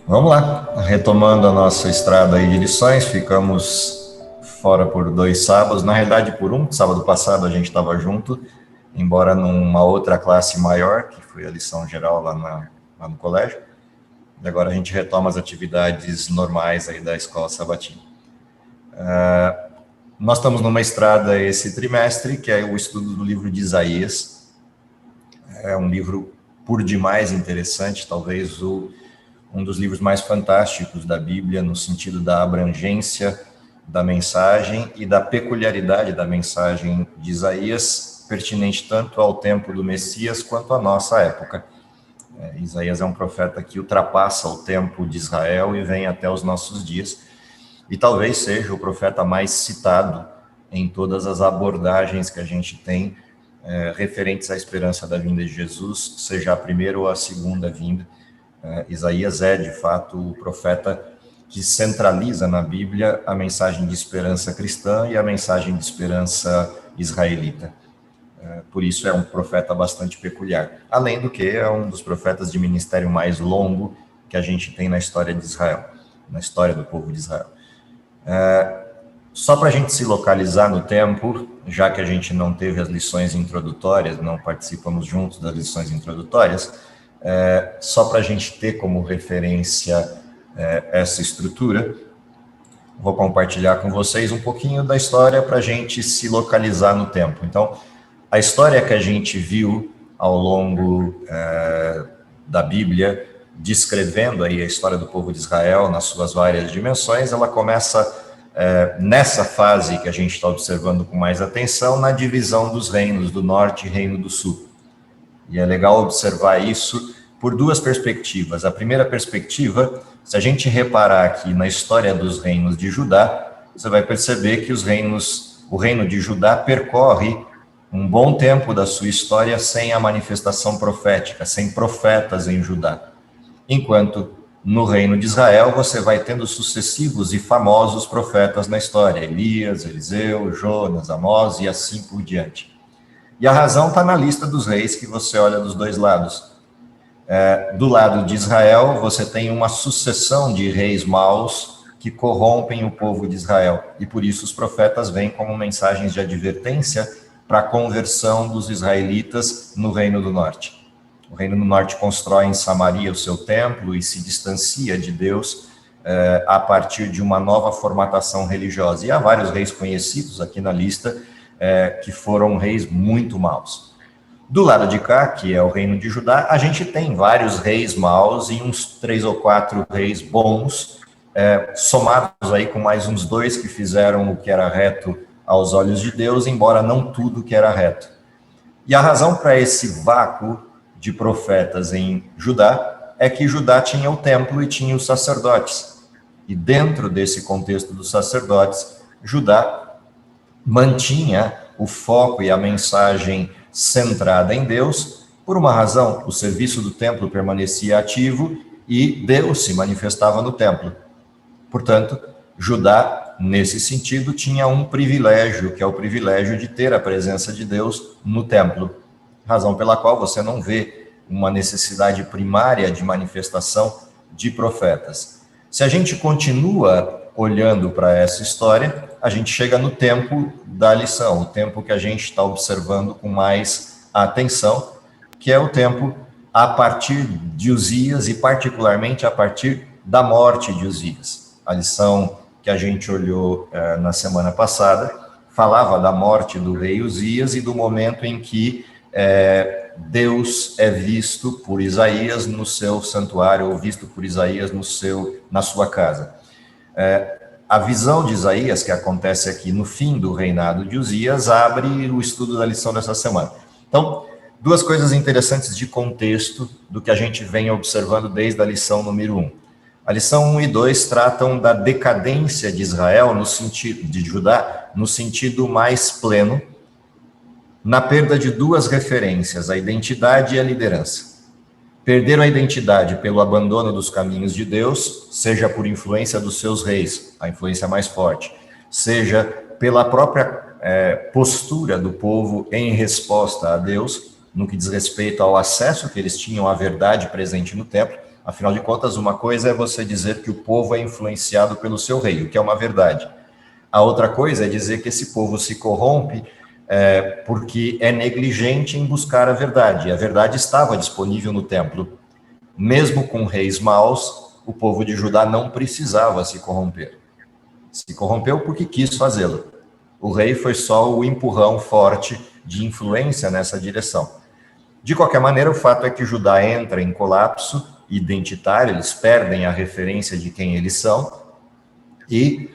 Vamos lá, retomando a nossa estrada aí de lições, ficamos fora por 2 sábados, na realidade por um, sábado passado a gente estava junto, embora numa outra classe maior, que foi a lição geral lá no colégio, e agora a gente retoma as atividades normais aí da escola sabatina. Nós estamos numa estrada esse trimestre, que é o estudo do livro de Isaías. É um livro por demais interessante, talvez um dos livros mais fantásticos da Bíblia, no sentido da abrangência da mensagem e da peculiaridade da mensagem de Isaías, pertinente tanto ao tempo do Messias quanto à nossa época. Isaías é um profeta que ultrapassa o tempo de Israel e vem até os nossos dias, e talvez seja o profeta mais citado em todas as abordagens que a gente tem referentes à esperança da vinda de Jesus, seja a primeira ou a segunda vinda. Isaías é, de fato, o profeta que centraliza na Bíblia a mensagem de esperança cristã e a mensagem de esperança israelita. Por isso é um profeta bastante peculiar. Além do que é um dos profetas de ministério mais longo que a gente tem na história de Israel, na história do povo de Israel. Só para a gente se localizar no tempo, já que a gente não teve as lições introdutórias, não participamos juntos das lições introdutórias, só para a gente ter como referência essa estrutura, vou compartilhar com vocês um pouquinho da história para a gente se localizar no tempo. Então, a história que a gente viu ao longo da Bíblia, descrevendo aí a história do povo de Israel nas suas várias dimensões, ela começa nessa fase que a gente está observando com mais atenção, na divisão dos reinos, do norte e reino do sul. E é legal observar isso por duas perspectivas. A primeira perspectiva, se a gente reparar aqui na história dos reinos de Judá, você vai perceber que o reino de Judá percorre um bom tempo da sua história sem a manifestação profética, sem profetas em Judá. Enquanto no reino de Israel você vai tendo sucessivos e famosos profetas na história, Elias, Eliseu, Jonas, Amós e assim por diante. E a razão está na lista dos reis que você olha dos dois lados. Do lado de Israel, você tem uma sucessão de reis maus que corrompem o povo de Israel. E por isso os profetas vêm como mensagens de advertência para a conversão dos israelitas no Reino do Norte. O Reino do Norte constrói em Samaria o seu templo e se distancia de Deus a partir de uma nova formatação religiosa. E há vários reis conhecidos aqui na lista que foram reis muito maus. Do lado de cá, que é o reino de Judá, a gente tem vários reis maus e uns 3 ou 4 reis bons, somados aí com mais uns 2 que fizeram o que era reto aos olhos de Deus, embora não tudo que era reto. E a razão para esse vácuo de profetas em Judá é que Judá tinha o templo e tinha os sacerdotes. E dentro desse contexto dos sacerdotes, Judá mantinha o foco e a mensagem centrada em Deus. Por uma razão, o serviço do templo permanecia ativo e Deus se manifestava no templo. Portanto, Judá, nesse sentido, tinha um privilégio, que é o privilégio de ter a presença de Deus no templo. Razão pela qual você não vê uma necessidade primária de manifestação de profetas. Se a gente continua olhando para essa história, a gente chega no tempo da lição, o tempo que a gente está observando com mais atenção, que é o tempo a partir de Uzias e particularmente a partir da morte de Uzias. A lição que a gente olhou na semana passada falava da morte do rei Uzias e do momento em que Deus é visto por Isaías no seu santuário, ou visto por Isaías na sua casa. A visão de Isaías, que acontece aqui no fim do reinado de Uzias, abre o estudo da lição dessa semana. Então, duas coisas interessantes de contexto do que a gente vem observando desde a lição número 1. A lição 1 e 2 tratam da decadência de Israel, de Judá, no sentido mais pleno, na perda de duas referências, a identidade e a liderança. Perderam a identidade pelo abandono dos caminhos de Deus, seja por influência dos seus reis, a influência mais forte, seja pela própria postura do povo em resposta a Deus, no que diz respeito ao acesso que eles tinham à verdade presente no templo. Afinal de contas, uma coisa é você dizer que o povo é influenciado pelo seu rei, o que é uma verdade. A outra coisa é dizer que esse povo se corrompe porque é negligente em buscar a verdade. A verdade estava disponível no templo. Mesmo com reis maus, o povo de Judá não precisava se corromper. Se corrompeu porque quis fazê-lo. O rei foi só o empurrão forte de influência nessa direção. De qualquer maneira, o fato é que Judá entra em colapso identitário, eles perdem a referência de quem eles são e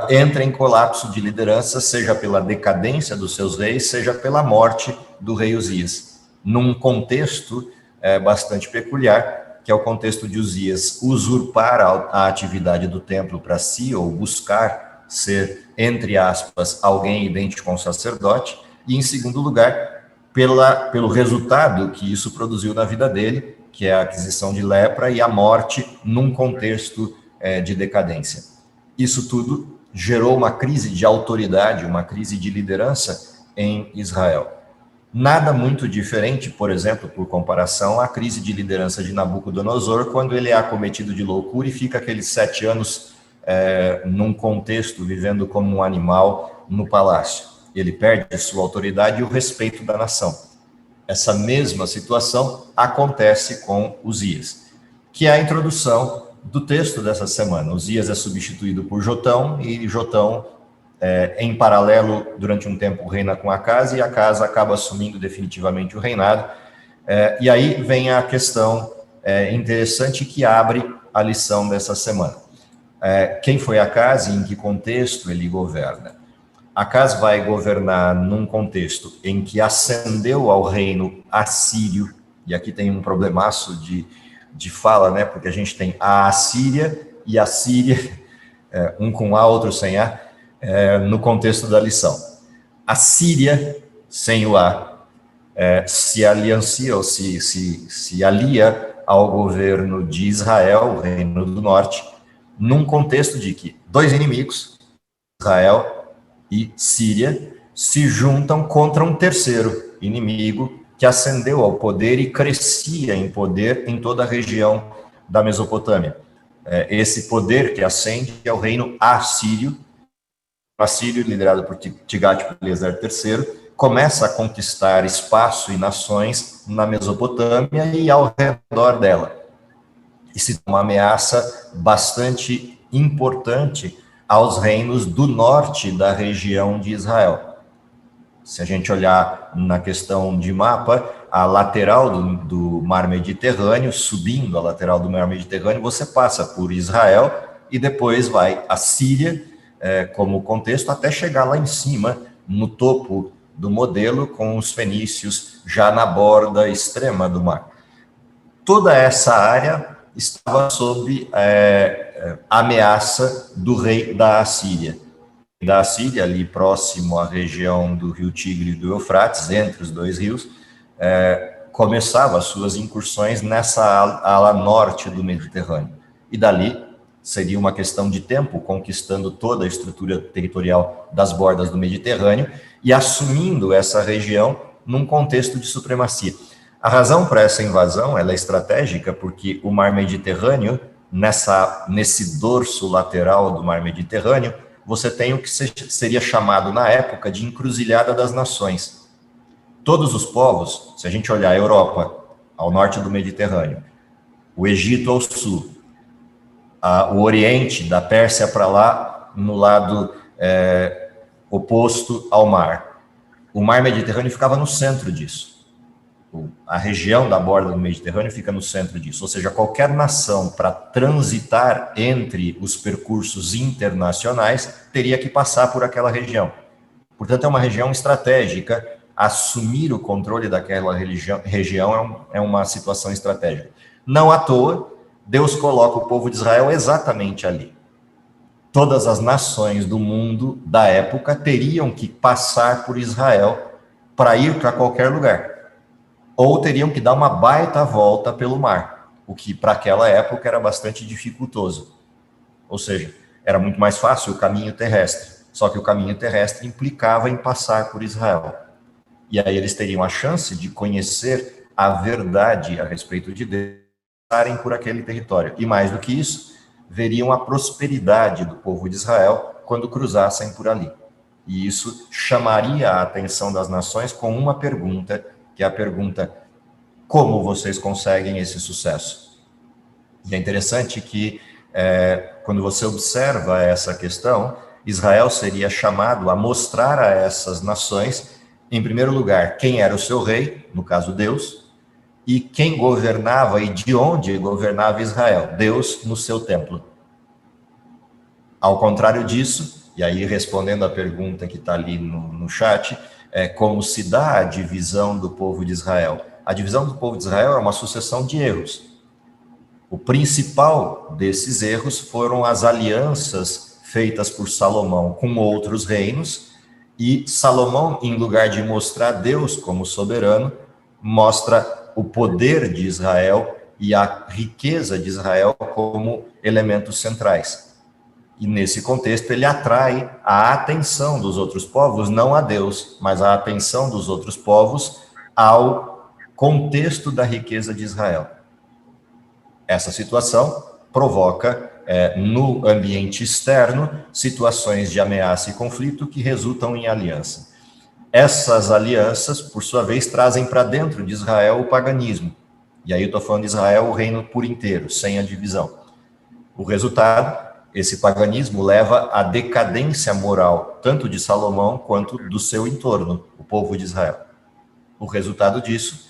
entra em colapso de liderança, seja pela decadência dos seus reis, seja pela morte do rei Uzias, num contexto bastante peculiar, que é o contexto de Uzias usurpar a atividade do templo para si, ou buscar ser, entre aspas, alguém idêntico com o sacerdote, e, em segundo lugar, pelo resultado que isso produziu na vida dele, que é a aquisição de lepra e a morte num contexto de decadência. Isso tudo gerou uma crise de autoridade, uma crise de liderança em Israel. Nada muito diferente, por exemplo, por comparação, à crise de liderança de Nabucodonosor, quando ele é acometido de loucura e fica aqueles 7 anos num contexto, vivendo como um animal no palácio. Ele perde sua autoridade e o respeito da nação. Essa mesma situação acontece com Uzias, que é a introdução do texto dessa semana. Uzias é substituído por Jotão, e Jotão, em paralelo, durante um tempo, reina com Acaz, e Acaz acaba assumindo definitivamente o reinado. E aí vem a questão interessante que abre a lição dessa semana. Quem foi Acaz e em que contexto ele governa? Acaz vai governar num contexto em que ascendeu ao reino assírio, e aqui tem um problemaço de fala, né? Porque a gente tem a Assíria e a Síria, um com A, outro sem A, no contexto da lição. A Síria, sem o A, se aliancia ou se alia ao governo de Israel, o reino do norte, num contexto de que dois inimigos, Israel e Síria, se juntam contra um terceiro inimigo que ascendeu ao poder e crescia em poder em toda a região da Mesopotâmia. Esse poder que ascende é o reino assírio. O assírio, liderado por Tiglat-Pileser III, começa a conquistar espaço e nações na Mesopotâmia e ao redor dela. E se torna uma ameaça bastante importante aos reinos do norte da região de Israel. Se a gente olhar na questão de mapa, a lateral do Mar Mediterrâneo, subindo a lateral do Mar Mediterrâneo, você passa por Israel e depois vai a Síria, como contexto, até chegar lá em cima, no topo do modelo, com os fenícios já na borda extrema do mar. Toda essa área estava sob ameaça do rei da Assíria. Da Assíria, ali próximo à região do rio Tigre e do Eufrates, entre os dois rios, começava as suas incursões nessa ala norte do Mediterrâneo. E dali seria uma questão de tempo, conquistando toda a estrutura territorial das bordas do Mediterrâneo e assumindo essa região num contexto de supremacia. A razão para essa invasão ela é estratégica, porque o Mar Mediterrâneo, nesse dorso lateral do Mar Mediterrâneo, você tem o que seria chamado na época de encruzilhada das nações. Todos os povos, se a gente olhar a Europa, ao norte do Mediterrâneo, o Egito ao sul, o Oriente, da Pérsia para lá, no lado oposto ao mar. O Mar Mediterrâneo ficava no centro disso. A região da borda do Mediterrâneo fica no centro disso, ou seja, qualquer nação para transitar entre os percursos internacionais teria que passar por aquela região. Portanto, é uma região estratégica. Assumir o controle daquela região é uma situação estratégica. Não à toa, Deus coloca o povo de Israel exatamente ali. Todas as nações do mundo da época teriam que passar por Israel para ir para qualquer lugar. Ou teriam que dar uma baita volta pelo mar, o que para aquela época era bastante dificultoso. Ou seja, era muito mais fácil o caminho terrestre, só que o caminho terrestre implicava em passar por Israel. E aí eles teriam a chance de conhecer a verdade a respeito de Deus, passarem por aquele território. E mais do que isso, veriam a prosperidade do povo de Israel quando cruzassem por ali. E isso chamaria a atenção das nações com uma pergunta, que é a pergunta: como vocês conseguem esse sucesso? E é interessante que, quando você observa essa questão, Israel seria chamado a mostrar a essas nações, em primeiro lugar, quem era o seu rei, no caso Deus, e quem governava e de onde governava Israel, Deus no seu templo. Ao contrário disso, e aí respondendo a pergunta que está ali no chat, como se dá a divisão do povo de Israel? A divisão do povo de Israel é uma sucessão de erros. O principal desses erros foram as alianças feitas por Salomão com outros reinos, e Salomão, em lugar de mostrar Deus como soberano, mostra o poder de Israel e a riqueza de Israel como elementos centrais. E nesse contexto ele atrai a atenção dos outros povos, não a Deus, mas a atenção dos outros povos ao contexto da riqueza de Israel. Essa situação provoca, no ambiente externo, situações de ameaça e conflito que resultam em aliança. Essas alianças, por sua vez, trazem para dentro de Israel o paganismo. E aí eu estou falando de Israel, o reino por inteiro, sem a divisão. O resultado, esse paganismo leva à decadência moral, tanto de Salomão quanto do seu entorno, o povo de Israel. O resultado disso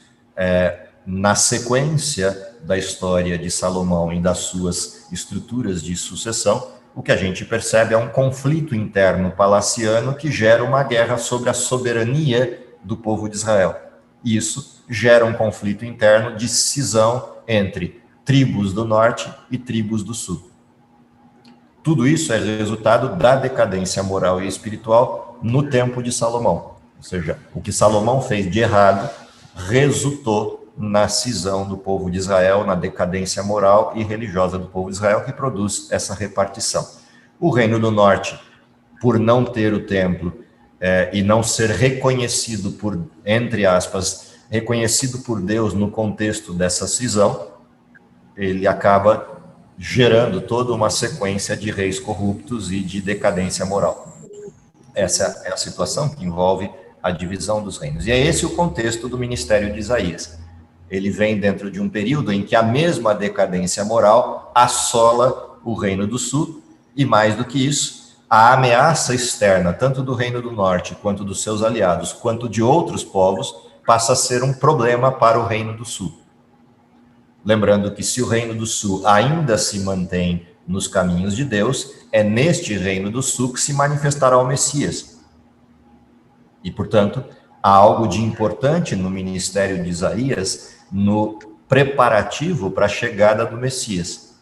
na sequência da história de Salomão e das suas estruturas de sucessão, o que a gente percebe é um conflito interno palaciano que gera uma guerra sobre a soberania do povo de Israel. Isso gera um conflito interno de cisão entre tribos do norte e tribos do sul. Tudo isso é resultado da decadência moral e espiritual no tempo de Salomão. Ou seja, o que Salomão fez de errado resultou na cisão do povo de Israel, na decadência moral e religiosa do povo de Israel, que produz essa repartição. O reino do norte, por não ter o templo e não ser reconhecido por, entre aspas, reconhecido por Deus no contexto dessa cisão, ele acaba gerando toda uma sequência de reis corruptos e de decadência moral. Essa é a situação que envolve a divisão dos reinos. E é esse o contexto do ministério de Isaías. Ele vem dentro de um período em que a mesma decadência moral assola o reino do sul, e mais do que isso, a ameaça externa, tanto do reino do norte, quanto dos seus aliados, quanto de outros povos, passa a ser um problema para o reino do sul. Lembrando que se o reino do sul ainda se mantém nos caminhos de Deus, é neste reino do sul que se manifestará o Messias. E, portanto, há algo de importante no ministério de Isaías, no preparativo para a chegada do Messias.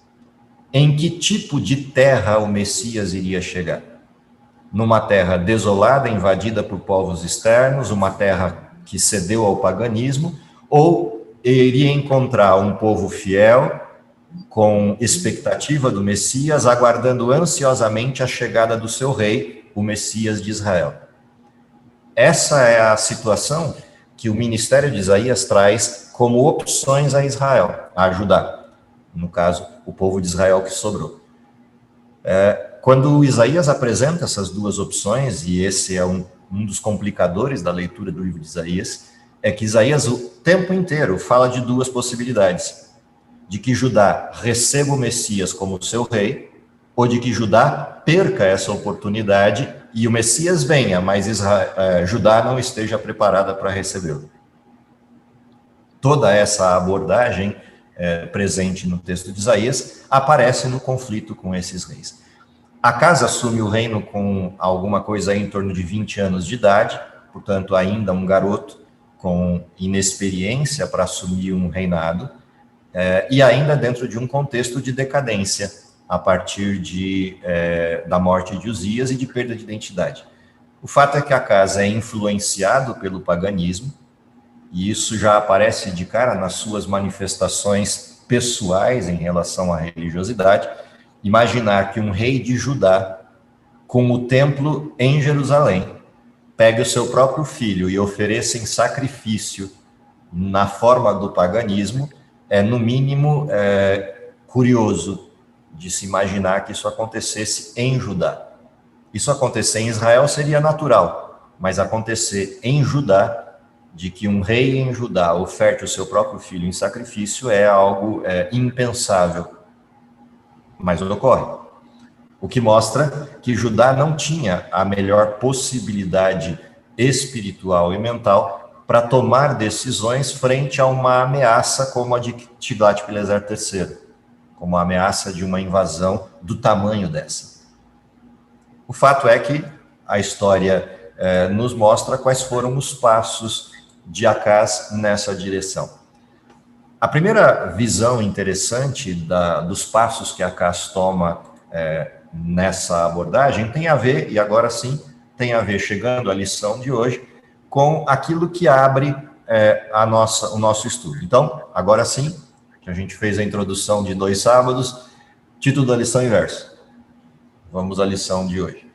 Em que tipo de terra o Messias iria chegar? Numa terra desolada, invadida por povos externos, uma terra que cedeu ao paganismo, ou iria encontrar um povo fiel, com expectativa do Messias, aguardando ansiosamente a chegada do seu rei, o Messias de Israel? Essa é a situação que o ministério de Isaías traz como opções a Israel, a Judá. No caso, o povo de Israel que sobrou. Quando Isaías apresenta essas duas opções, e esse é um dos complicadores da leitura do livro de Isaías, é que Isaías o tempo inteiro fala de duas possibilidades: de que Judá receba o Messias como seu rei, ou de que Judá perca essa oportunidade e o Messias venha, mas Judá não esteja preparada para recebê-lo. Toda essa abordagem presente no texto de Isaías aparece no conflito com esses reis. Acas assume o reino com alguma coisa em torno de 20 anos de idade, portanto ainda um garoto com inexperiência para assumir um reinado, e ainda dentro de um contexto de decadência, a partir da morte de Uzias e de perda de identidade. O fato é que Acas é influenciado pelo paganismo, e isso já aparece de cara nas suas manifestações pessoais em relação à religiosidade. Imaginar que um rei de Judá, com o templo em Jerusalém, pegue o seu próprio filho e ofereça em sacrifício na forma do paganismo, é, no mínimo, curioso de se imaginar que isso acontecesse em Judá. Isso acontecer em Israel seria natural, mas acontecer em Judá, de que um rei em Judá oferte o seu próprio filho em sacrifício, é algo impensável, mas ocorre. O que mostra que Judá não tinha a melhor possibilidade espiritual e mental para tomar decisões frente a uma ameaça como a de Tiglat-Pileser III, como a ameaça de uma invasão do tamanho dessa. O fato é que a história nos mostra quais foram os passos de Acaz nessa direção. A primeira visão interessante dos passos que Acaz toma nessa abordagem tem a ver, e agora sim, tem a ver, chegando à lição de hoje, com aquilo que abre o nosso estudo. Então, agora sim, que a gente fez a introdução de 2 sábados, título da lição e verso. Vamos à lição de hoje.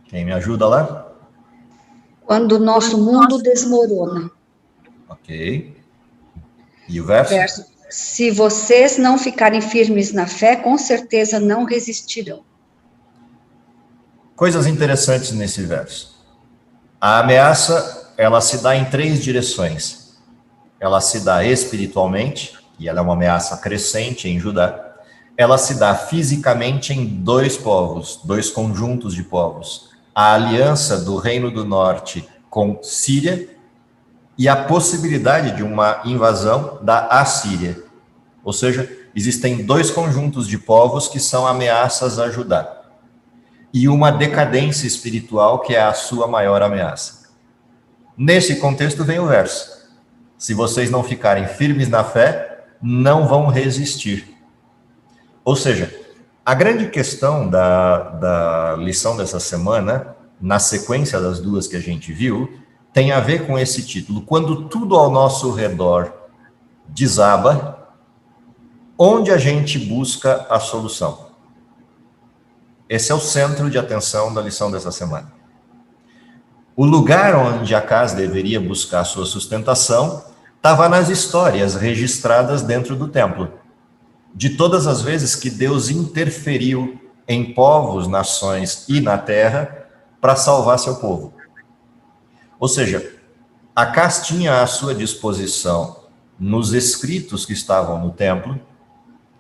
Quem me ajuda lá? Quando o nosso mundo desmorona. Ok. E o verso? Se vocês não ficarem firmes na fé, com certeza não resistirão. Coisas interessantes nesse verso. A ameaça, ela se dá em 3 direções. Ela se dá espiritualmente, e ela é uma ameaça crescente em Judá. Ela se dá fisicamente em 2 povos, 2 conjuntos de povos. A aliança do Reino do Norte com Síria e a possibilidade de uma invasão da Assíria. Ou seja, existem 2 conjuntos de povos que são ameaças a Judá. E uma decadência espiritual que é a sua maior ameaça. Nesse contexto vem o verso. Se vocês não ficarem firmes na fé, não vão resistir. Ou seja, a grande questão da lição dessa semana, na sequência das 2 que a gente viu, tem a ver com esse título. Quando tudo ao nosso redor desaba, onde a gente busca a solução? Esse é o centro de atenção da lição dessa semana. O lugar onde Acaz deveria buscar sua sustentação estava nas histórias registradas dentro do templo. De todas as vezes que Deus interferiu em povos, nações e na terra para salvar seu povo. Ou seja, Acaz tinha à sua disposição, nos escritos que estavam no templo,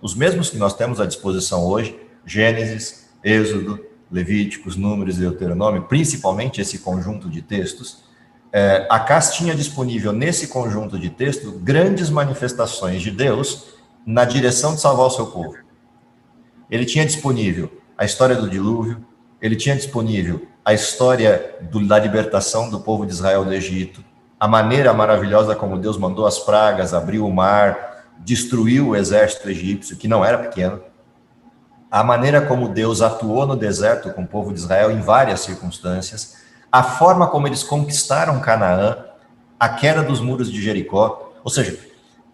os mesmos que nós temos à disposição hoje, Gênesis, Êxodo, Levíticos, Números e Deuteronômio, principalmente esse conjunto de textos. Acaz tinha disponível nesse conjunto de textos grandes manifestações de Deus na direção de salvar o seu povo. Ele tinha disponível a história do dilúvio, ele tinha disponível a história da libertação do povo de Israel do Egito, a maneira maravilhosa como Deus mandou as pragas, abriu o mar, destruiu o exército egípcio, que não era pequeno, a maneira como Deus atuou no deserto com o povo de Israel em várias circunstâncias, a forma como eles conquistaram Canaã, a queda dos muros de Jericó, ou seja,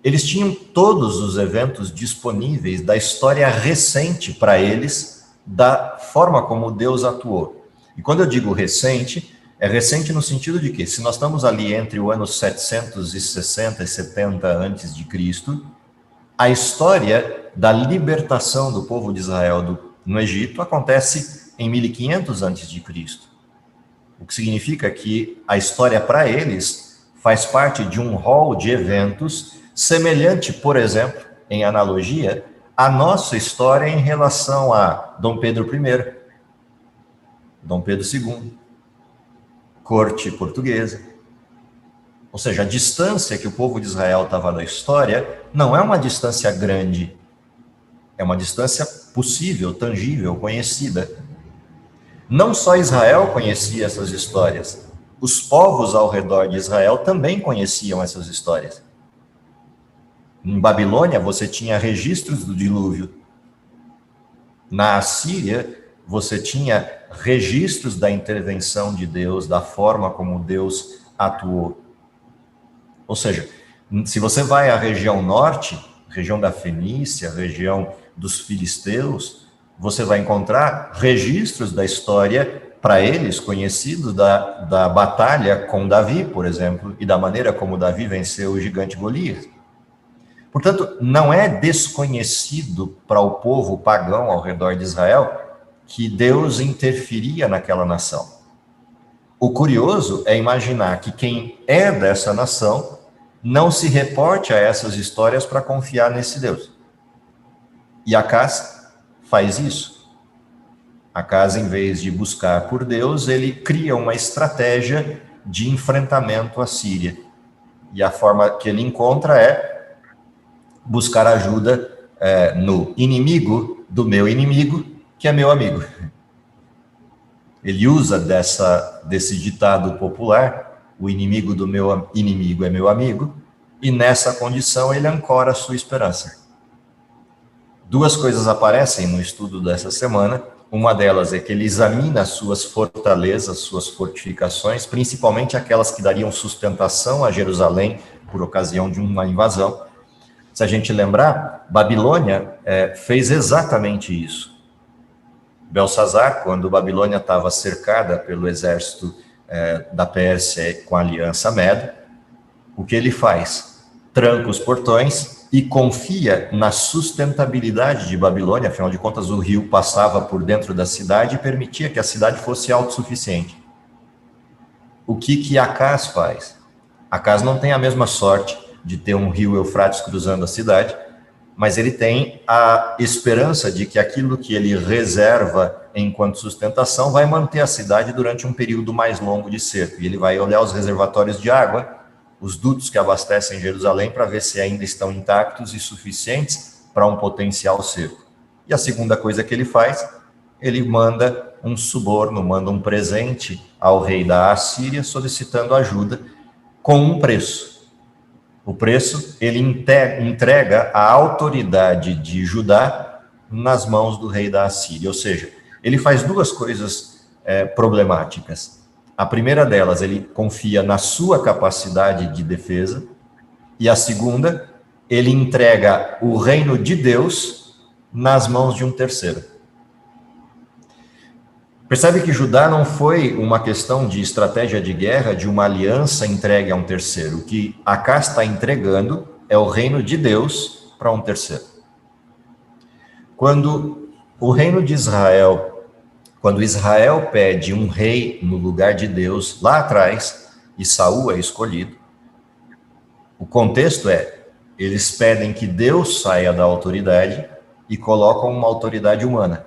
eles tinham todos os eventos disponíveis da história recente para eles, da forma como Deus atuou. E quando eu digo recente, é recente no sentido de que, se nós estamos ali entre o ano 760 e 70 antes de Cristo, a história da libertação do povo de Israel no Egito acontece em 1500 antes de Cristo. O que significa que a história para eles faz parte de um rol de eventos semelhante, por exemplo, em analogia, à nossa história em relação a Dom Pedro I, Dom Pedro II, corte portuguesa. Ou seja, a distância que o povo de Israel estava na história não é uma distância grande, é uma distância possível, tangível, conhecida. Não só Israel conhecia essas histórias, os povos ao redor de Israel também conheciam essas histórias. Em Babilônia, você tinha registros do dilúvio. Na Assíria, você tinha registros da intervenção de Deus, da forma como Deus atuou. Ou seja, se você vai à região norte, região da Fenícia, região dos filisteus, você vai encontrar registros da história para eles, conhecido da batalha com Davi, por exemplo, e da maneira como Davi venceu o gigante Golias. Portanto, não é desconhecido para o povo pagão ao redor de Israel que Deus interferia naquela nação. O curioso é imaginar que quem é dessa nação não se reporte a essas histórias para confiar nesse Deus. E Acaz faz isso. Acaz, em vez de buscar por Deus, ele cria uma estratégia de enfrentamento à Síria. E a forma que ele encontra é buscar ajuda no inimigo do meu inimigo, que é meu amigo. Ele usa desse ditado popular, o inimigo do meu inimigo é meu amigo, e nessa condição ele ancora a sua esperança. Duas coisas aparecem no estudo dessa semana. Uma delas é que ele examina suas fortalezas, suas fortificações, principalmente aquelas que dariam sustentação a Jerusalém por ocasião de uma invasão. Se a gente lembrar, Babilônia fez exatamente isso. Belsazar, quando Babilônia estava cercada pelo exército da Pérsia com a aliança Medo, o que ele faz? Tranca os portões e confia na sustentabilidade de Babilônia. Afinal de contas, o rio passava por dentro da cidade e permitia que a cidade fosse autossuficiente. O que Acaz faz? Acaz não tem a mesma sorte de ter um rio Eufrates cruzando a cidade, mas ele tem a esperança de que aquilo que ele reserva enquanto sustentação vai manter a cidade durante um período mais longo de cerco. E ele vai olhar os reservatórios de água, os dutos que abastecem Jerusalém, para ver se ainda estão intactos e suficientes para um potencial cerco. E a segunda coisa que ele faz, ele manda um suborno, manda um presente ao rei da Assíria, solicitando ajuda com um preço. O preço, ele entrega a autoridade de Judá nas mãos do rei da Assíria. Ou seja, ele faz duas coisas problemáticas. A primeira delas, ele confia na sua capacidade de defesa. E a segunda, ele entrega o reino de Deus nas mãos de um terceiro. Percebe que Judá não foi uma questão de estratégia de guerra, de uma aliança entregue a um terceiro. O que Acaz está entregando é o reino de Deus para um terceiro. Quando o reino de Israel, quando Israel pede um rei no lugar de Deus lá atrás, e Saul é escolhido, o contexto eles pedem que Deus saia da autoridade e colocam uma autoridade humana.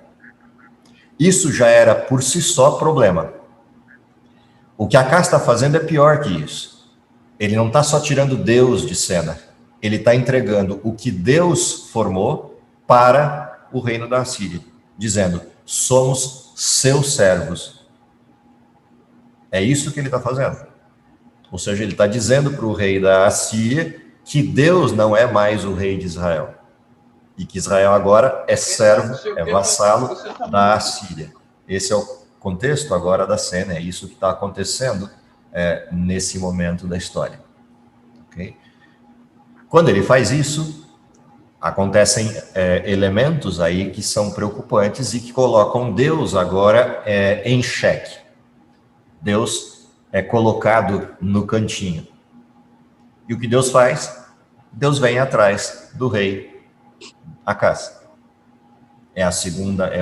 Isso já era por si só problema. O que Acaz está fazendo é pior que isso. Ele não está só tirando Deus de cena, ele está entregando o que Deus formou para o reino da Assíria, dizendo, somos seus servos. É isso que ele está fazendo. Ou seja, ele está dizendo para o rei da Assíria que Deus não é mais o rei de Israel. E que Israel agora é servo, é vassalo da Assíria. Esse é o contexto agora da cena, é isso que está acontecendo nesse momento da história. Okay? Quando ele faz isso, acontecem elementos aí que são preocupantes e que colocam Deus agora em xeque. Deus é colocado no cantinho. E o que Deus faz? Deus vem atrás do rei Acaz. É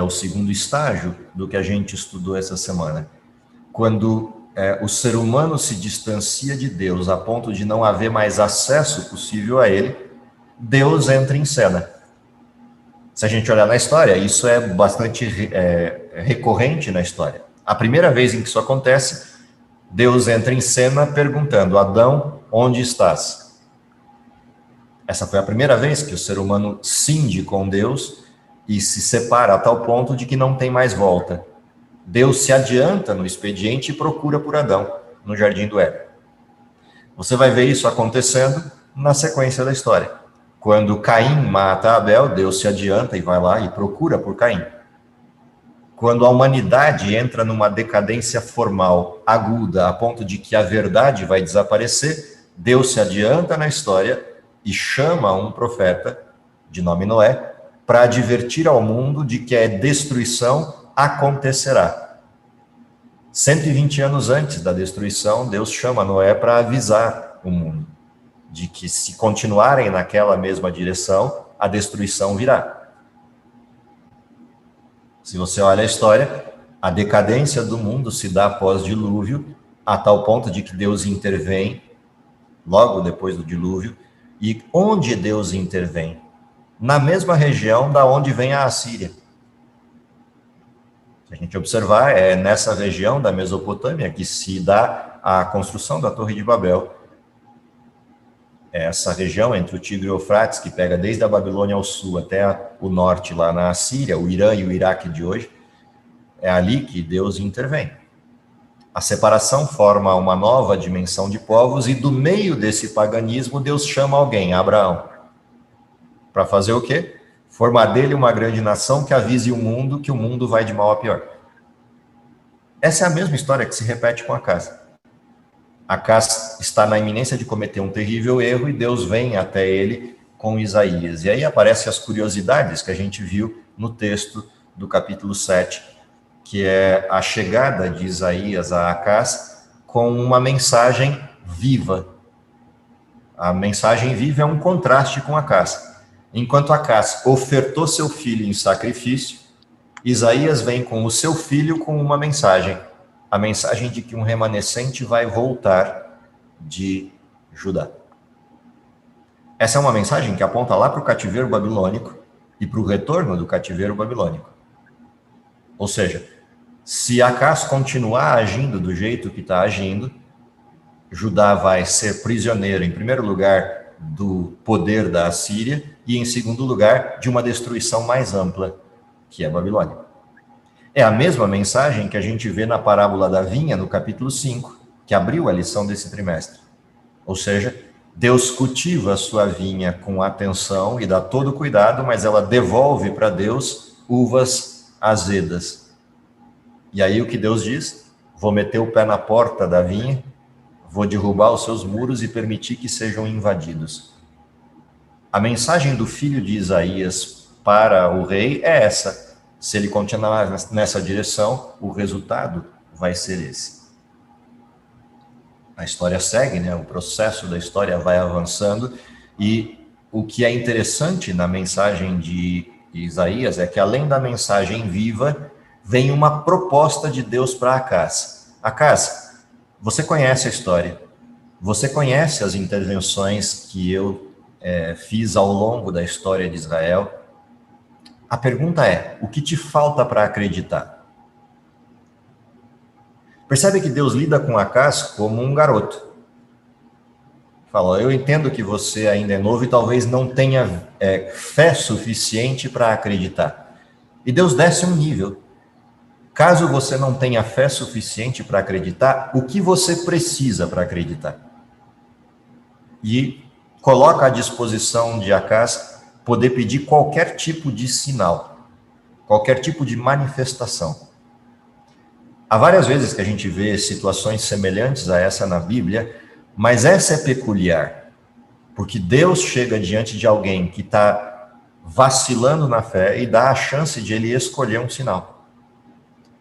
o segundo estágio do que a gente estudou essa semana. Quando o ser humano se distancia de Deus a ponto de não haver mais acesso possível a ele, Deus entra em cena. Se a gente olhar na história, isso é bastante recorrente na história. A primeira vez em que isso acontece, Deus entra em cena perguntando, Adão, onde estás? Essa foi a primeira vez que o ser humano cinde com Deus e se separa a tal ponto de que não tem mais volta. Deus se adianta no expediente e procura por Adão, no Jardim do Éden. Você vai ver isso acontecendo na sequência da história. Quando Caim mata Abel, Deus se adianta e vai lá e procura por Caim. Quando a humanidade entra numa decadência formal aguda, a ponto de que a verdade vai desaparecer, Deus se adianta na história e chama um profeta, de nome Noé, para advertir ao mundo de que a destruição acontecerá. 120 anos antes da destruição, Deus chama Noé para avisar o mundo de que, se continuarem naquela mesma direção, a destruição virá. Se você olha a história, a decadência do mundo se dá após o dilúvio, a tal ponto de que Deus intervém logo depois do dilúvio. E onde Deus intervém? Na mesma região da onde vem a Assíria. Se a gente observar, é nessa região da Mesopotâmia que se dá a construção da Torre de Babel. É essa região entre o Tigre e o Eufrates, que pega desde a Babilônia ao sul até o norte, lá na Assíria, o Irã e o Iraque de hoje, é ali que Deus intervém. A separação forma uma nova dimensão de povos, e do meio desse paganismo, Deus chama alguém, Abraão, para fazer o quê? Formar dele uma grande nação que avise o mundo que o mundo vai de mal a pior. Essa é a mesma história que se repete com Acaz. Acaz está na iminência de cometer um terrível erro, e Deus vem até ele com Isaías. E aí aparecem as curiosidades que a gente viu no texto do capítulo 7, que é a chegada de Isaías a Acaz com uma mensagem viva. A mensagem viva é um contraste com Acaz. Enquanto Acaz ofertou seu filho em sacrifício, Isaías vem com o seu filho com uma mensagem, a mensagem de que um remanescente vai voltar de Judá. Essa é uma mensagem que aponta lá para o cativeiro babilônico e para o retorno do cativeiro babilônico. Ou seja, se Acaz continuar agindo do jeito que está agindo, Judá vai ser prisioneiro, em primeiro lugar, do poder da Assíria, e em segundo lugar, de uma destruição mais ampla, que é a Babilônia. É a mesma mensagem que a gente vê na parábola da vinha, no capítulo 5, que abriu a lição desse trimestre. Ou seja, Deus cultiva a sua vinha com atenção e dá todo cuidado, mas ela devolve para Deus uvas azedas. E aí o que Deus diz? Vou meter o pé na porta da vinha, vou derrubar os seus muros e permitir que sejam invadidos. A mensagem do filho de Isaías para o rei é essa. Se ele continuar nessa direção, o resultado vai ser esse. A história segue, né? O processo da história vai avançando, e o que é interessante na mensagem de Isaías é que, além da mensagem viva, vem uma proposta de Deus para Acaz. Acaz, você conhece a história, você conhece as intervenções que eu fiz ao longo da história de Israel. A pergunta é, o que te falta para acreditar? Percebe que Deus lida com Acaz como um garoto. Fala, eu entendo que você ainda é novo e talvez não tenha fé suficiente para acreditar. E Deus desce um nível. Caso você não tenha fé suficiente para acreditar, o que você precisa para acreditar? E coloca à disposição de Acaz poder pedir qualquer tipo de sinal, qualquer tipo de manifestação. Há várias vezes que a gente vê situações semelhantes a essa na Bíblia, mas essa é peculiar, porque Deus chega diante de alguém que está vacilando na fé e dá a chance de ele escolher um sinal.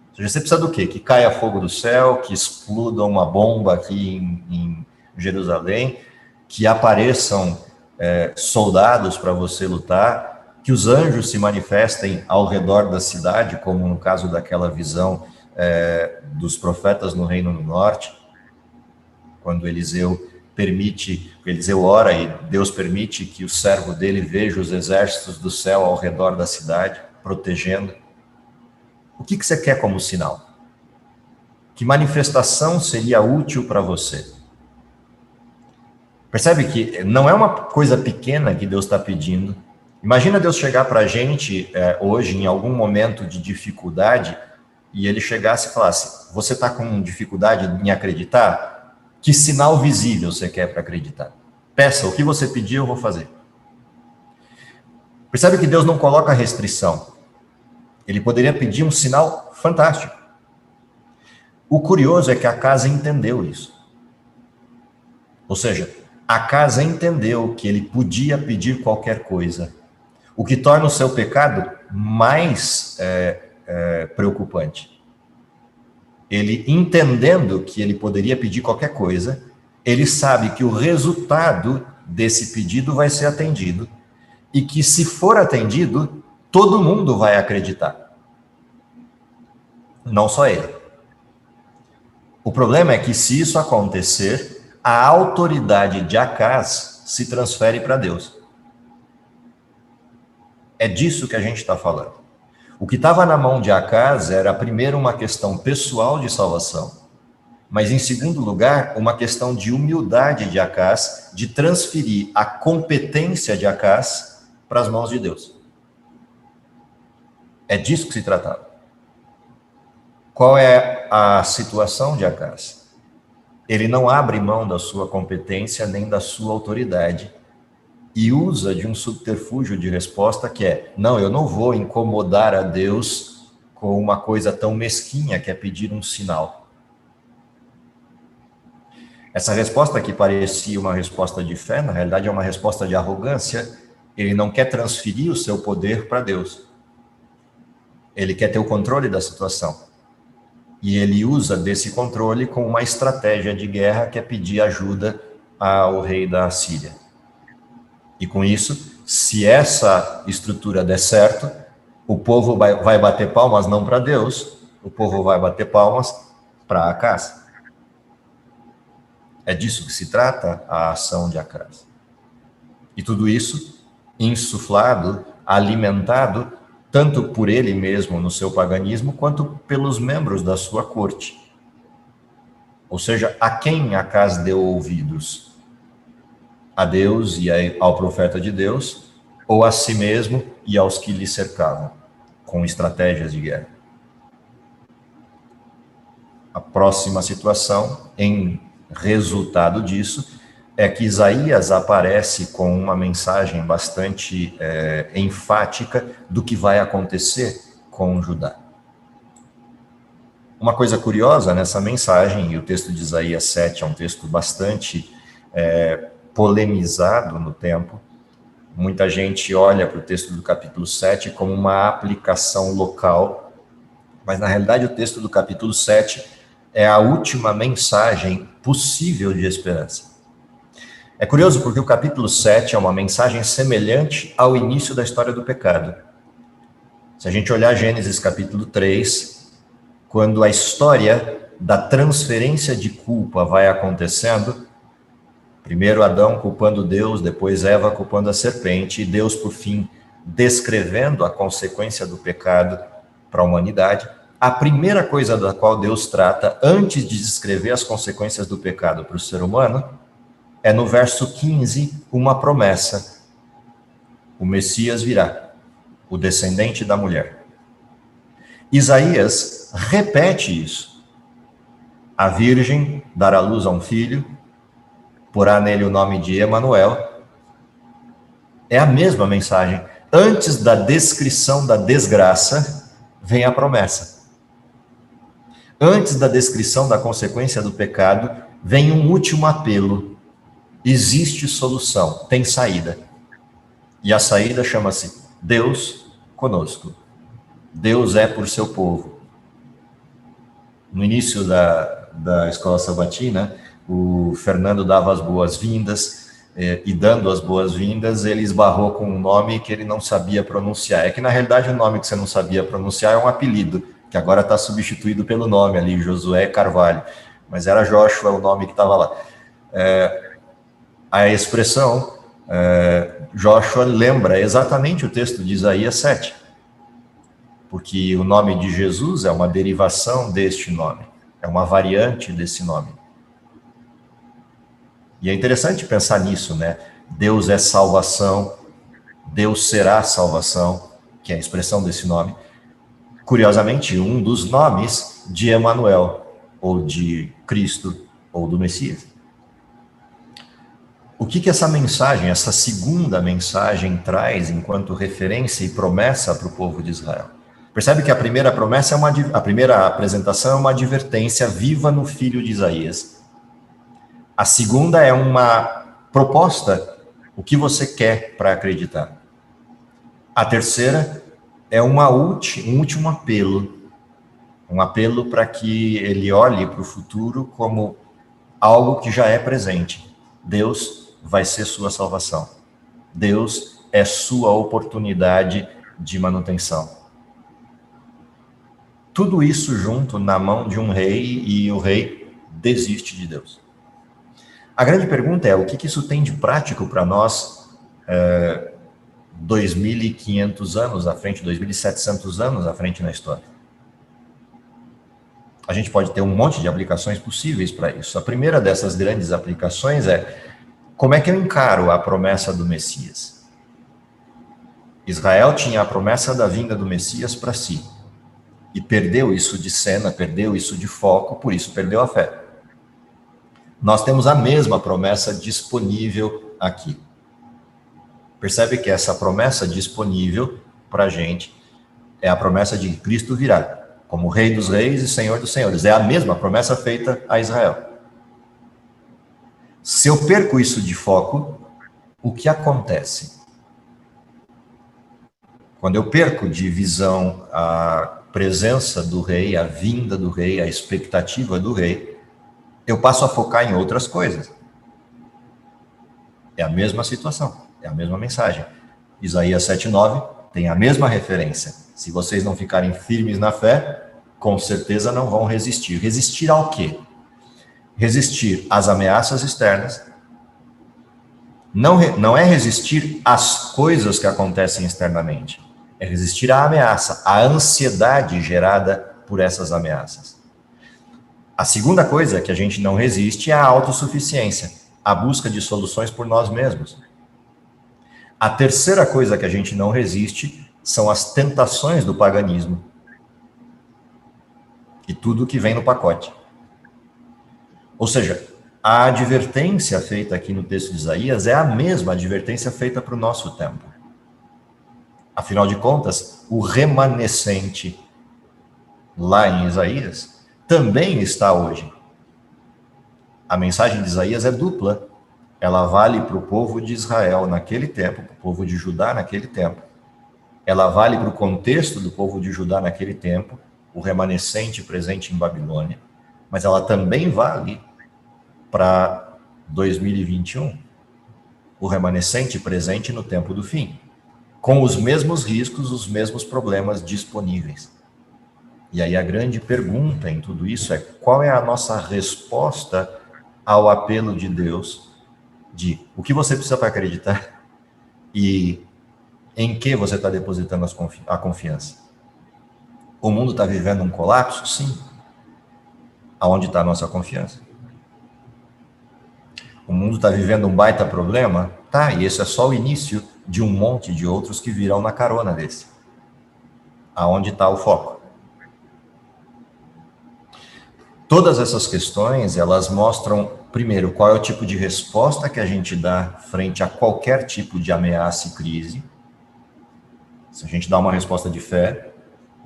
Ou seja, você precisa do quê? Que caia fogo do céu, que exploda uma bomba aqui em Jerusalém, que apareçam soldados para você lutar, que os anjos se manifestem ao redor da cidade, como no caso daquela visão dos profetas no Reino do Norte, quando Eliseu ora e Deus permite que o servo dele veja os exércitos do céu ao redor da cidade, protegendo. O que você quer como sinal? Que manifestação seria útil para você? Percebe que não é uma coisa pequena que Deus está pedindo. Imagina Deus chegar para a gente hoje, em algum momento de dificuldade, e ele chegasse e falasse, você está com dificuldade em acreditar? Que sinal visível você quer para acreditar? Peça, o que você pedir eu vou fazer. Percebe que Deus não coloca restrição. Ele poderia pedir um sinal fantástico. O curioso é que Acaz entendeu isso. Ou seja, Acaz entendeu que ele podia pedir qualquer coisa, o que torna o seu pecado mais preocupante. Ele, entendendo que ele poderia pedir qualquer coisa, ele sabe que o resultado desse pedido vai ser atendido e que, se for atendido, todo mundo vai acreditar. Não só ele. O problema é que, se isso acontecer, a autoridade de Acaz se transfere para Deus. É disso que a gente está falando. O que estava na mão de Acaz era, primeiro, uma questão pessoal de salvação, mas, em segundo lugar, uma questão de humildade de Acaz, de transferir a competência de Acaz para as mãos de Deus. É disso que se tratava. Qual é a situação de Acaz? Ele não abre mão da sua competência nem da sua autoridade e usa de um subterfúgio de resposta que é: não, eu não vou incomodar a Deus com uma coisa tão mesquinha que é pedir um sinal. Essa resposta, que parecia uma resposta de fé, na realidade é uma resposta de arrogância. Ele não quer transferir o seu poder para Deus. Ele quer ter o controle da situação. E ele usa desse controle com uma estratégia de guerra, que é pedir ajuda ao rei da Síria. E com isso, se essa estrutura der certo, o povo vai bater palmas não para Deus, o povo vai bater palmas para Acaz. É disso que se trata a ação de Acaz. E tudo isso insuflado, alimentado, tanto por ele mesmo no seu paganismo, quanto pelos membros da sua corte. Ou seja, a quem Acaz deu ouvidos? A Deus e ao profeta de Deus, ou a si mesmo e aos que lhe cercavam, com estratégias de guerra? A próxima situação, em resultado disso, é que Isaías aparece com uma mensagem bastante enfática do que vai acontecer com Judá. Uma coisa curiosa nessa mensagem, e o texto de Isaías 7 é um texto bastante polemizado no tempo. Muita gente olha para o texto do capítulo 7 como uma aplicação local, mas na realidade o texto do capítulo 7 é a última mensagem possível de esperança. É curioso porque o capítulo 7 é uma mensagem semelhante ao início da história do pecado. Se a gente olhar Gênesis capítulo 3, quando a história da transferência de culpa vai acontecendo, primeiro Adão culpando Deus, depois Eva culpando a serpente, e Deus, por fim, descrevendo a consequência do pecado para a humanidade, a primeira coisa da qual Deus trata, antes de descrever as consequências do pecado para o ser humano, é no verso 15, uma promessa: o Messias virá, o descendente da mulher. Isaías repete isso. A virgem dará luz a um filho, porá nele o nome de Emanuel. É a mesma mensagem. Antes da descrição da desgraça, vem a promessa. Antes da descrição da consequência do pecado, vem um último apelo. Existe solução, tem saída. E a saída chama-se Deus conosco. Deus é por seu povo. No início da escola sabatina, o Fernando dava as boas-vindas, e dando as boas-vindas, ele esbarrou com um nome que ele não sabia pronunciar. É que, na realidade, o nome que você não sabia pronunciar é um apelido, que agora está substituído pelo nome ali, Josué Carvalho. Mas era Joshua o nome que estava lá. A expressão Joshua lembra exatamente o texto de Isaías 7, porque o nome de Jesus é uma derivação deste nome, é uma variante desse nome. E é interessante pensar nisso, né? Deus é salvação, Deus será salvação, que é a expressão desse nome. Curiosamente, um dos nomes de Emanuel, ou de Cristo, ou do Messias. O que essa mensagem, essa segunda mensagem, traz enquanto referência e promessa para o povo de Israel? Percebe que a primeira promessa a primeira apresentação é uma advertência: viva no filho de Isaías. A segunda é uma proposta: o que você quer para acreditar. A terceira é um último apelo: Um apelo para que ele olhe para o futuro como algo que já é presente. Deus vai ser sua salvação. Deus é sua oportunidade de manutenção. Tudo isso junto na mão de um rei, e o rei desiste de Deus. A grande pergunta é, o que isso tem de prático para nós 2.500 anos à frente, 2.700 anos à frente na história? A gente pode ter um monte de aplicações possíveis para isso. A primeira dessas grandes aplicações é, como é que eu encaro a promessa do Messias? Israel tinha a promessa da vinda do Messias para si. E perdeu isso de cena, perdeu isso de foco, por isso perdeu a fé. Nós temos a mesma promessa disponível aqui. Percebe que essa promessa disponível para a gente é a promessa de que Cristo virá, como Rei dos Reis e Senhor dos Senhores. É a mesma promessa feita a Israel. Se eu perco isso de foco, o que acontece? Quando eu perco de visão a presença do rei, a vinda do rei, a expectativa do rei, eu passo a focar em outras coisas. É a mesma situação, é a mesma mensagem. Isaías 7:9 tem a mesma referência. Se vocês não ficarem firmes na fé, com certeza não vão resistir. Resistir ao quê? Resistir às ameaças externas. Não é resistir às coisas que acontecem externamente. É resistir à ameaça, à ansiedade gerada por essas ameaças. A segunda coisa que a gente não resiste é a autossuficiência, a busca de soluções por nós mesmos. A terceira coisa que a gente não resiste são as tentações do paganismo. E tudo que vem no pacote. Ou seja, a advertência feita aqui no texto de Isaías é a mesma advertência feita para o nosso tempo. Afinal de contas, o remanescente lá em Isaías também está hoje. A mensagem de Isaías é dupla. Ela vale para o povo de Israel naquele tempo, para o povo de Judá naquele tempo. Ela vale para o contexto do povo de Judá naquele tempo, o remanescente presente em Babilônia, mas ela também vale para 2021, o remanescente presente no tempo do fim, com os mesmos riscos, os mesmos problemas disponíveis. E aí a grande pergunta em tudo isso é, qual é a nossa resposta ao apelo de Deus de o que você precisa para acreditar e em que você está depositando a confiança? O mundo está vivendo um colapso? Sim. Aonde está a nossa confiança? O mundo está vivendo um baita problema? Tá, e esse é só o início de um monte de outros que virão na carona desse. Aonde está o foco? Todas essas questões, elas mostram, primeiro, qual é o tipo de resposta que a gente dá frente a qualquer tipo de ameaça e crise. Se a gente dá uma resposta de fé,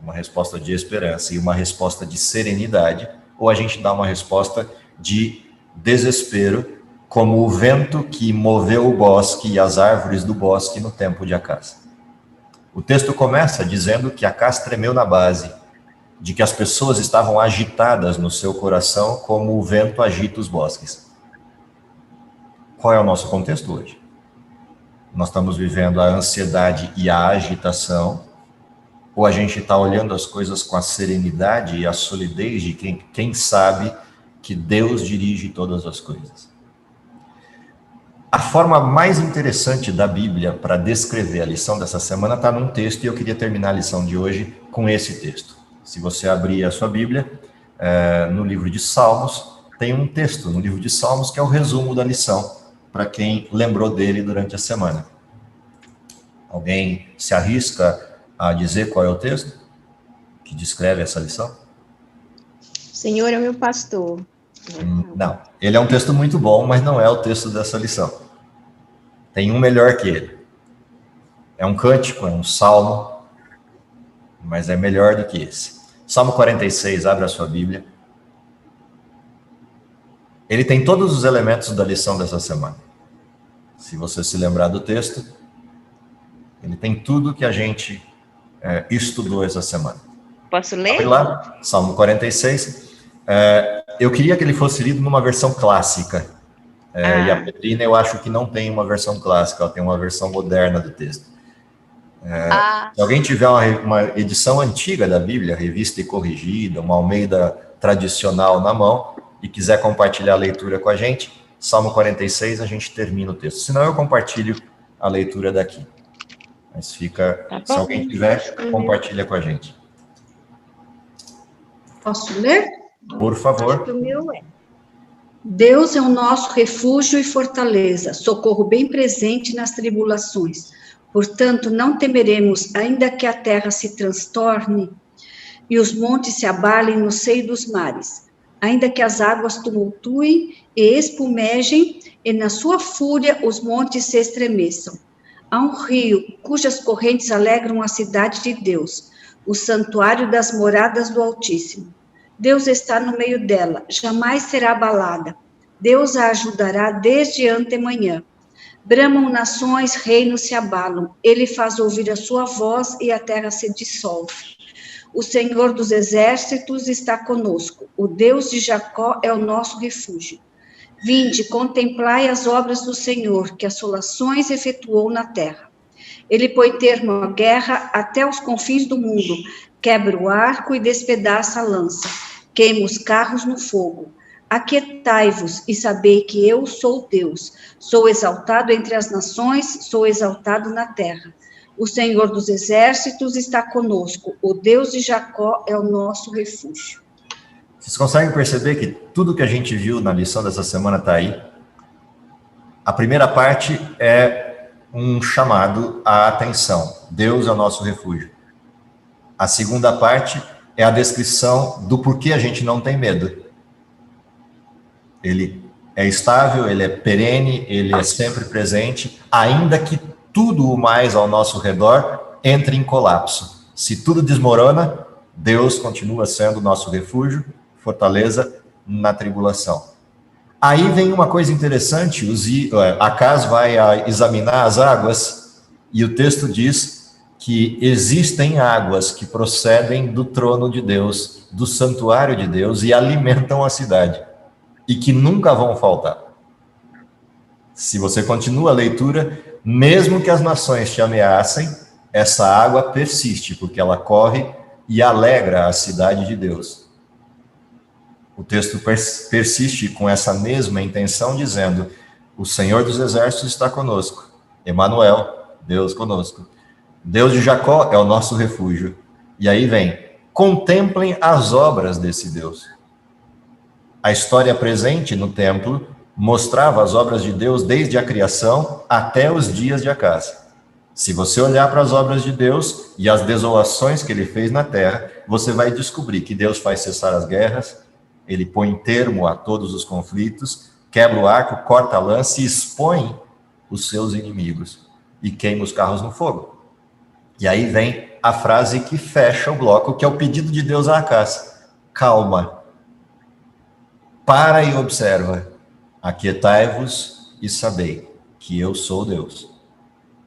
uma resposta de esperança e uma resposta de serenidade, ou a gente dá uma resposta de desespero, como o vento que moveu o bosque e as árvores do bosque no tempo de Acás. O texto começa dizendo que Acás tremeu na base, de que as pessoas estavam agitadas no seu coração como o vento agita os bosques. Qual é o nosso contexto hoje? Nós estamos vivendo a ansiedade e a agitação, ou a gente está olhando as coisas com a serenidade e a solidez de quem sabe que Deus dirige todas as coisas? A forma mais interessante da Bíblia para descrever a lição dessa semana está num texto, e eu queria terminar a lição de hoje com esse texto. Se você abrir a sua Bíblia, no livro de Salmos, tem um texto no livro de Salmos que é o resumo da lição, para quem lembrou dele durante a semana. Alguém se arrisca a dizer qual é o texto que descreve essa lição? Senhor é meu pastor. Não, ele é um texto muito bom, mas não é o texto dessa lição. Tem um melhor que ele. É um cântico, é um salmo, mas é melhor do que esse. Salmo 46, abre a sua Bíblia. Ele tem todos os elementos da lição dessa semana. Se você se lembrar do texto, ele tem tudo que a gente estudou essa semana. Posso ler? Abre lá, Salmo 46. Eu queria que ele fosse lido numa versão clássica. E a Petrina, eu acho que não tem uma versão clássica, ela tem uma versão moderna do texto. Se alguém tiver uma edição antiga da Bíblia, revista e corrigida, uma Almeida tradicional na mão, e quiser compartilhar a leitura com a gente, Salmo 46, a gente termina o texto. Senão eu compartilho a leitura daqui. Mas fica, se alguém tiver, compartilha com a gente. Posso ler? Por favor. O meu é. Deus é o nosso refúgio e fortaleza, socorro bem presente nas tribulações. Portanto, não temeremos, ainda que a terra se transtorne e os montes se abalem no seio dos mares, ainda que as águas tumultuem e espumejem, e na sua fúria os montes se estremeçam. Há um rio cujas correntes alegram a cidade de Deus, o santuário das moradas do Altíssimo. Deus está no meio dela, jamais será abalada. Deus a ajudará desde antemanhã. Bramam nações, reinos se abalam. Ele faz ouvir a sua voz e a terra se dissolve. O Senhor dos exércitos está conosco. O Deus de Jacó é o nosso refúgio. Vinde, contemplai as obras do Senhor, que assolações efetuou na terra. Ele põe termo à guerra até os confins do mundo, quebra o arco e despedaça a lança, queima os carros no fogo. Aquietai-vos e sabei que eu sou Deus. Sou exaltado entre as nações, sou exaltado na terra. O Senhor dos exércitos está conosco. O Deus de Jacó é o nosso refúgio. Vocês conseguem perceber que tudo que a gente viu na lição dessa semana está aí? A primeira parte é um chamado à atenção. Deus é o nosso refúgio. A segunda parte é a descrição do porquê a gente não tem medo. Ele é estável, ele é perene, ele é sempre presente, ainda que tudo o mais ao nosso redor entre em colapso. Se tudo desmorona, Deus continua sendo o nosso refúgio, fortaleza na tribulação. Aí vem uma coisa interessante, Acaz vai examinar as águas, e o texto diz que existem águas que procedem do trono de Deus, do santuário de Deus, e alimentam a cidade. E que nunca vão faltar. Se você continua a leitura, mesmo que as nações te ameacem, essa água persiste, porque ela corre e alegra a cidade de Deus. O texto persiste com essa mesma intenção, dizendo: o Senhor dos exércitos está conosco. Emanuel, Deus conosco. Deus de Jacó é o nosso refúgio. E aí vem: contemplem as obras desse Deus. A história presente no templo mostrava as obras de Deus desde a criação até os dias de Acaz. Se você olhar para as obras de Deus e as desolações que ele fez na terra, você vai descobrir que Deus faz cessar as guerras, ele põe termo a todos os conflitos, quebra o arco, corta a lança e expõe os seus inimigos e queima os carros no fogo. E aí vem a frase que fecha o bloco, que é o pedido de Deus a Acaz: calma. Para e observa, aquietai-vos e sabei que eu sou Deus.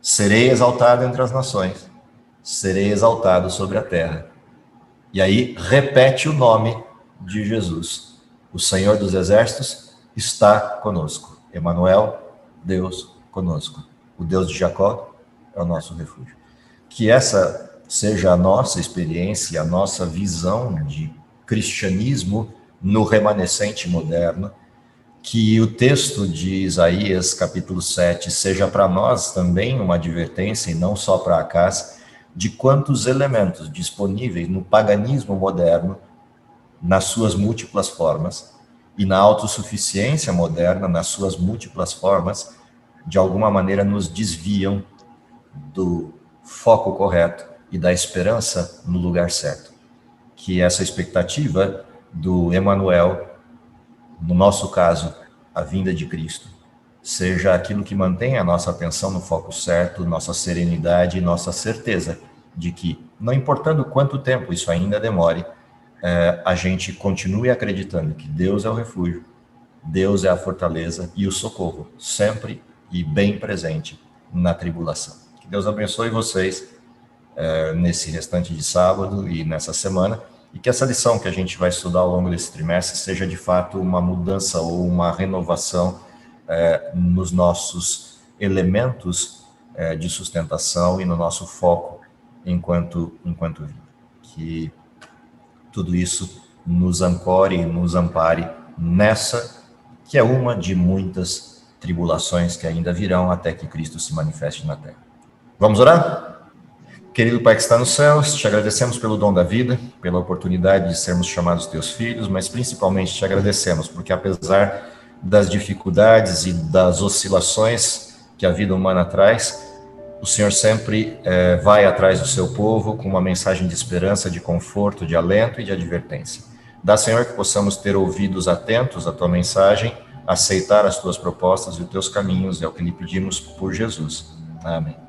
Serei exaltado entre as nações, serei exaltado sobre a terra. E aí repete o nome de Jesus. O Senhor dos exércitos está conosco. Emanuel, Deus conosco. O Deus de Jacó é o nosso refúgio. Que essa seja a nossa experiência, a nossa visão de cristianismo no remanescente moderno, que o texto de Isaías, capítulo 7, seja para nós também uma advertência, e não só para Acaz, de quantos elementos disponíveis no paganismo moderno, nas suas múltiplas formas, e na autossuficiência moderna, nas suas múltiplas formas, de alguma maneira nos desviam do foco correto e da esperança no lugar certo. Que essa expectativa do Emanuel, no nosso caso, a vinda de Cristo, seja aquilo que mantém a nossa atenção no foco certo, nossa serenidade e nossa certeza de que, não importando quanto tempo isso ainda demore, a gente continue acreditando que Deus é o refúgio, Deus é a fortaleza e o socorro, sempre e bem presente na tribulação. Que Deus abençoe vocês. nesse restante de sábado e nessa semana, e que essa lição que a gente vai estudar ao longo desse trimestre seja de fato uma mudança ou uma renovação nos nossos elementos de sustentação e no nosso foco enquanto vida. Que tudo isso nos ancore e nos ampare nessa, que é uma de muitas tribulações que ainda virão até que Cristo se manifeste na terra. Vamos orar? Querido Pai que está nos céus, te agradecemos pelo dom da vida, pela oportunidade de sermos chamados teus filhos, mas principalmente te agradecemos porque apesar das dificuldades e das oscilações que a vida humana traz, o Senhor sempre vai atrás do seu povo com uma mensagem de esperança, de conforto, de alento e de advertência. Dá, Senhor, que possamos ter ouvidos atentos à tua mensagem, aceitar as tuas propostas e os teus caminhos, é o que lhe pedimos por Jesus. Amém.